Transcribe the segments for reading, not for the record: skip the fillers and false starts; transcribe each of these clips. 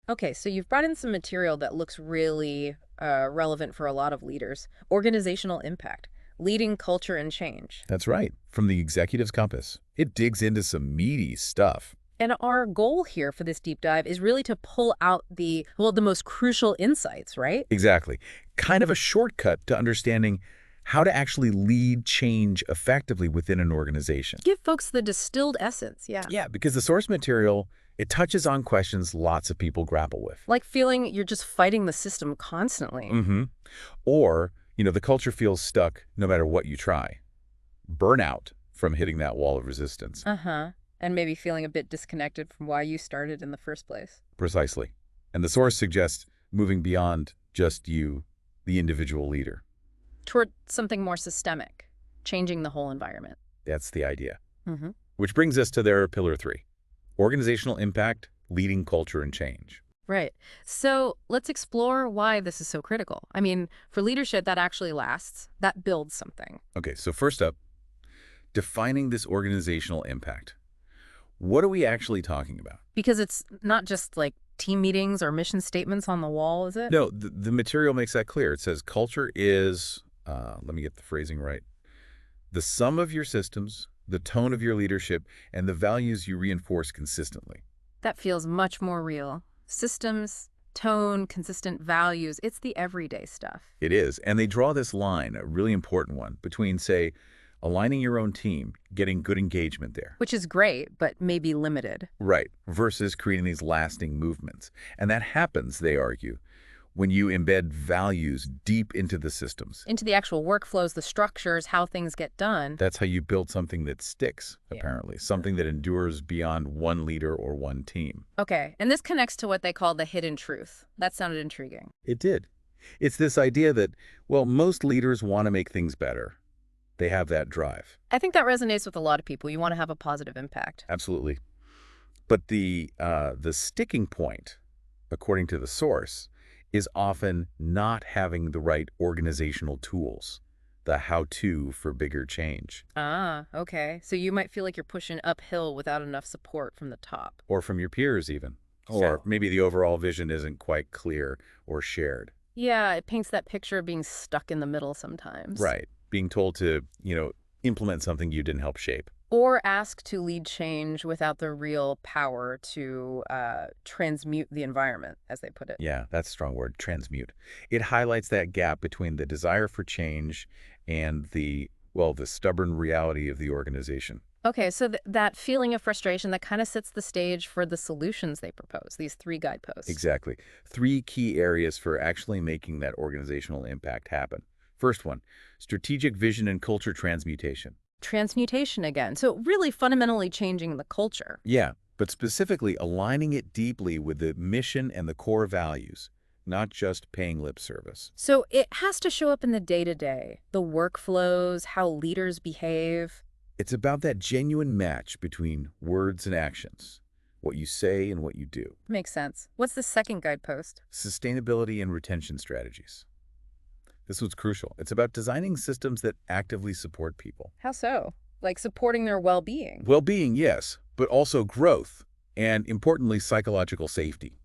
Okay, so you've brought in some material that looks really relevant for a lot of leaders. Organizational impact, leading culture and change. That's right, from the executive's compass. It digs into some meaty stuff. And our goal here for this deep dive is really to pull out the most crucial insights, right? Exactly. Kind of a shortcut to understanding how to actually lead change effectively within an organization. Give folks the distilled essence, yeah. Yeah, because the source material, it touches on questions lots of people grapple with. Like feeling you're just fighting the system constantly. Mm-hmm. Or, the culture feels stuck no matter what you try. Burnout from hitting that wall of resistance. Uh-huh. And maybe feeling a bit disconnected from why you started in the first place. Precisely. And the source suggests moving beyond just you, the individual leader. Toward something more systemic, changing the whole environment. That's the idea. Mm-hmm. Which brings us to their pillar 3, organizational impact, leading culture and change. Right. So let's explore why this is so critical. I mean, for leadership that actually lasts, that builds something. Okay, so first up, defining this organizational impact. What are we actually talking about? Because it's not just like team meetings or mission statements on the wall, is it? No, the material makes that clear. It says culture is, let me get the phrasing right, the sum of your systems, the tone of your leadership, and the values you reinforce consistently. That feels much more real. Systems, tone, consistent values, it's the everyday stuff. It is. And they draw this line, a really important one, between, say, aligning your own team, getting good engagement there. Which is great, but maybe limited. Right, versus creating these lasting movements. And that happens, they argue, when you embed values deep into the systems. Into the actual workflows, the structures, how things get done. That's how you build something that sticks, Yeah. apparently, something that endures beyond one leader or one team. Okay, and this connects to what they call the hidden truth. That sounded intriguing. It did. It's this idea that, well, most leaders want to make things better. They have that drive. I think that resonates with a lot of people. You want to have a positive impact. Absolutely. But the sticking point, according to the source, is often not having the right organizational tools, the how-to for bigger change. Ah, okay. So you might feel like you're pushing uphill without enough support from the top. Or from your peers even. Or Sure. maybe the overall vision isn't quite clear or shared. Yeah, it paints that picture of being stuck in the middle sometimes. Right. Being told to, implement something you didn't help shape. Or ask to lead change without the real power to transmute the environment, as they put it. Yeah, that's a strong word, transmute. It highlights that gap between the desire for change and the stubborn reality of the organization. Okay, so that feeling of frustration, that kind of sets the stage for the solutions they propose, these 3 guideposts. Exactly. 3 key areas for actually making that organizational impact happen. First one, strategic vision and culture transmutation. Transmutation again. So really fundamentally changing the culture. Yeah, but specifically aligning it deeply with the mission and the core values, not just paying lip service. So it has to show up in the day-to-day, the workflows, how leaders behave. It's about that genuine match between words and actions, what you say and what you do. Makes sense. What's the second guidepost? Sustainability and retention strategies. This was crucial. It's about designing systems that actively support people. How so? Like supporting their well-being. Well-being, yes, but also growth and, importantly, psychological safety.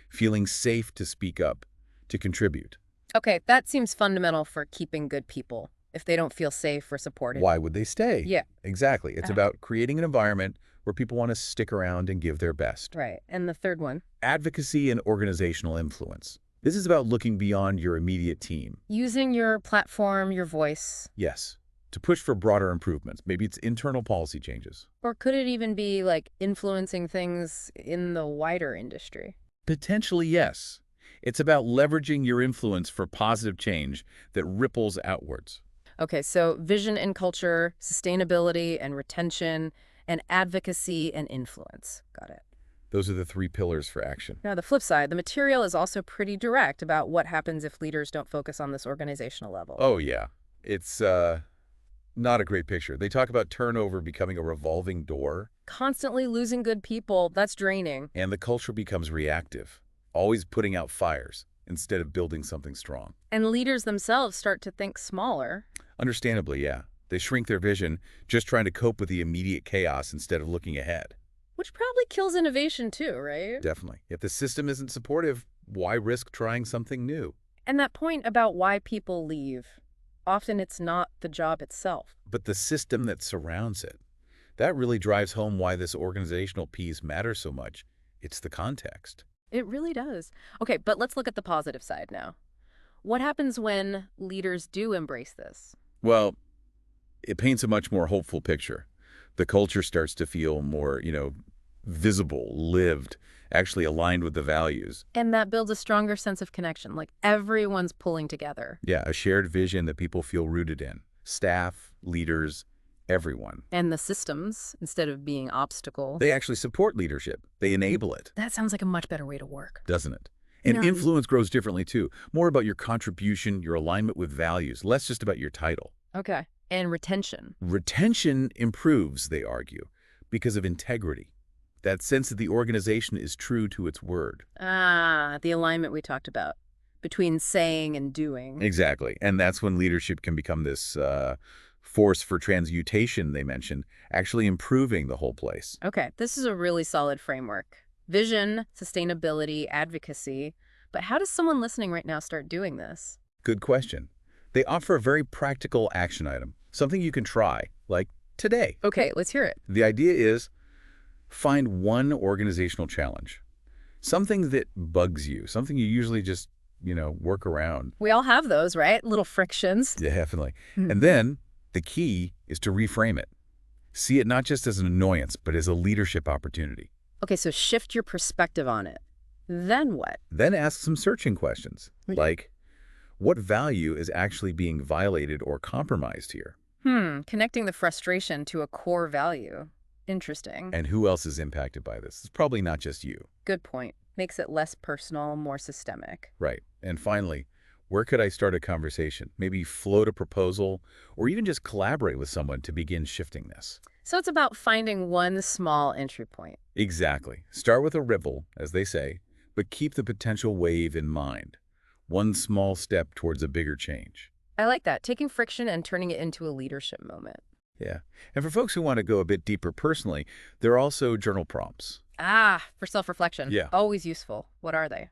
Feeling safe to speak up, to contribute. Okay, that seems fundamental for keeping good people. If they don't feel safe or supported. Why would they stay? Yeah. Exactly. It's about creating an environment where people want to stick around and give their best. Right. And the third one? Advocacy and organizational influence. This is about looking beyond your immediate team. Using your platform, your voice. Yes, to push for broader improvements. Maybe it's internal policy changes. Or could it even be like influencing things in the wider industry? Potentially, yes. It's about leveraging your influence for positive change that ripples outwards. Okay, so vision and culture, sustainability and retention, and advocacy and influence. Got it. Those are the 3 pillars for action. Now, the flip side, the material is also pretty direct about what happens if leaders don't focus on this organizational level. Oh, yeah. It's not a great picture. They talk about turnover becoming a revolving door. Constantly losing good people, that's draining. And the culture becomes reactive, always putting out fires instead of building something strong. And leaders themselves start to think smaller. Understandably, yeah. They shrink their vision, just trying to cope with the immediate chaos instead of looking ahead. Which probably kills innovation too, right? Definitely. If the system isn't supportive, why risk trying something new? And that point about why people leave, often it's not the job itself. But the system that surrounds it, that really drives home why this organizational piece matters so much. It's the context. It really does. Okay, but let's look at the positive side now. What happens when leaders do embrace this? Well, it paints a much more hopeful picture. The culture starts to feel more, visible, lived, actually aligned with the values. And that builds a stronger sense of connection, like everyone's pulling together. Yeah, a shared vision that people feel rooted in. Staff, leaders, everyone. And the systems, instead of being obstacle. They actually support leadership. They enable it, That sounds like a much better way to work. doesn't it? And Yeah. influence grows differently too. More about your contribution, your alignment with values, less just about your title. Okay. And retention. Retention improves, they argue, because of integrity. That sense that the organization is true to its word. Ah, the alignment we talked about between saying and doing. Exactly. And that's when leadership can become this force for transmutation, they mentioned, actually improving the whole place. Okay, this is a really solid framework. Vision, sustainability, advocacy. But how does someone listening right now start doing this? Good question. They offer a very practical action item, something you can try, like today. Okay, let's hear it. The idea is find one organizational challenge, something that bugs you, something you usually just, work around. We all have those, right? Little frictions. Definitely. Hmm. And then the key is to reframe it. See it not just as an annoyance, but as a leadership opportunity. Okay, so shift your perspective on it. Then what? Then ask some searching questions, Okay. like, what value is actually being violated or compromised here? Connecting the frustration to a core value. Interesting. And who else is impacted by this? It's probably not just you. Good point. Makes it less personal, more systemic. Right. And finally, where could I start a conversation? Maybe float a proposal or even just collaborate with someone to begin shifting this. So it's about finding one small entry point. Exactly. Start with a ripple, as they say, but keep the potential wave in mind. One small step towards a bigger change. I like that, taking friction and turning it into a leadership moment. Yeah. And for folks who want to go a bit deeper personally, there are also journal prompts. Ah, for self-reflection. Yeah. Always useful. What are they?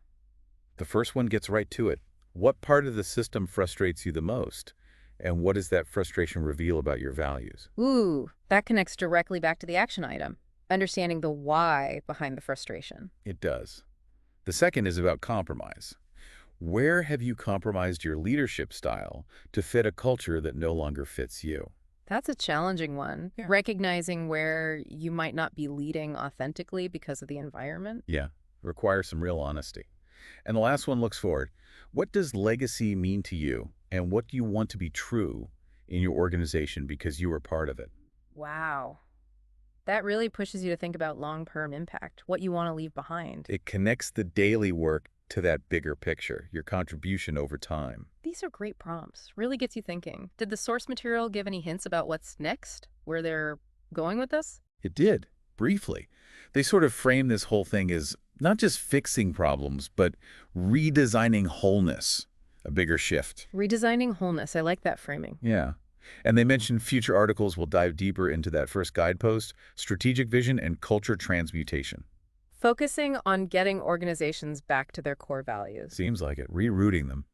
The first one gets right to it. What part of the system frustrates you the most? And what does that frustration reveal about your values? Ooh, that connects directly back to the action item. Understanding the why behind the frustration. It does. The second is about compromise. Where have you compromised your leadership style to fit a culture that no longer fits you? That's a challenging one. Yeah. Recognizing where you might not be leading authentically because of the environment. Yeah, requires some real honesty. And the last one looks forward. What does legacy mean to you? And what do you want to be true in your organization because you were part of it? Wow. That really pushes you to think about long-term impact, what you want to leave behind. It connects the daily work to that bigger picture, your contribution over time. These are great prompts. Really gets you thinking. Did the source material give any hints about what's next? Where they're going with this? It did, briefly. They sort of frame this whole thing as not just fixing problems, but redesigning wholeness, a bigger shift. Redesigning wholeness. I like that framing. Yeah. And they mentioned future articles will dive deeper into that first guidepost, strategic vision and culture transmutation. Focusing on getting organizations back to their core values. Seems like it, rerouting them.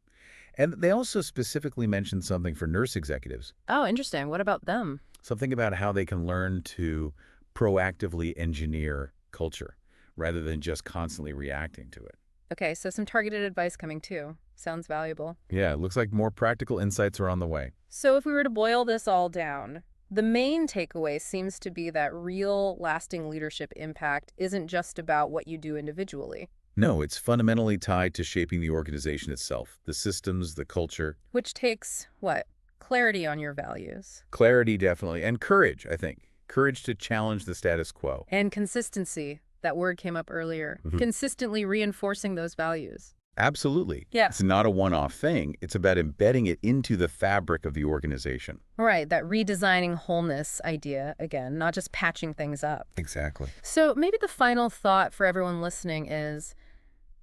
And they also specifically mentioned something for nurse executives, Oh, interesting. What about them? something about how they can learn to proactively engineer culture rather than just constantly reacting to it. Okay, so some targeted advice coming too. Sounds valuable. Yeah, it looks like more practical insights are on the way. So if we were to boil this all down, the main takeaway seems to be that real, lasting leadership impact isn't just about what you do individually, No, it's fundamentally tied to shaping the organization itself, the systems, the culture. which takes, what? Clarity on your values. Clarity, definitely, and courage, I think. Courage to challenge the status quo. And consistency. That word came up earlier. Mhm. Consistently reinforcing those values. Absolutely. Yeah. It's not a one-off thing. It's about embedding it into the fabric of the organization. Right, that redesigning wholeness idea, again, not just patching things up. Exactly. So maybe the final thought for everyone listening is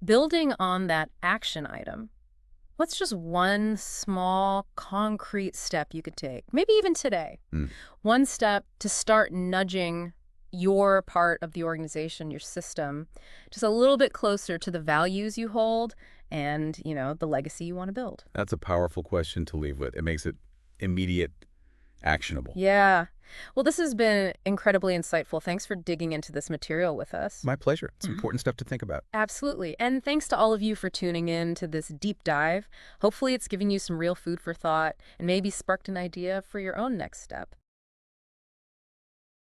building on that action item. What's just one small, concrete step you could take? Maybe even today. Mm. One step to start nudging your part of the organization, your system, just a little bit closer to the values you hold and, the legacy you want to build? That's a powerful question to leave with. It makes it immediate, actionable. Yeah. Well, this has been incredibly insightful. Thanks for digging into this material with us. My pleasure. It's important stuff to think about. Absolutely. And thanks to all of you for tuning in to this deep dive. Hopefully, it's giving you some real food for thought and maybe sparked an idea for your own next step.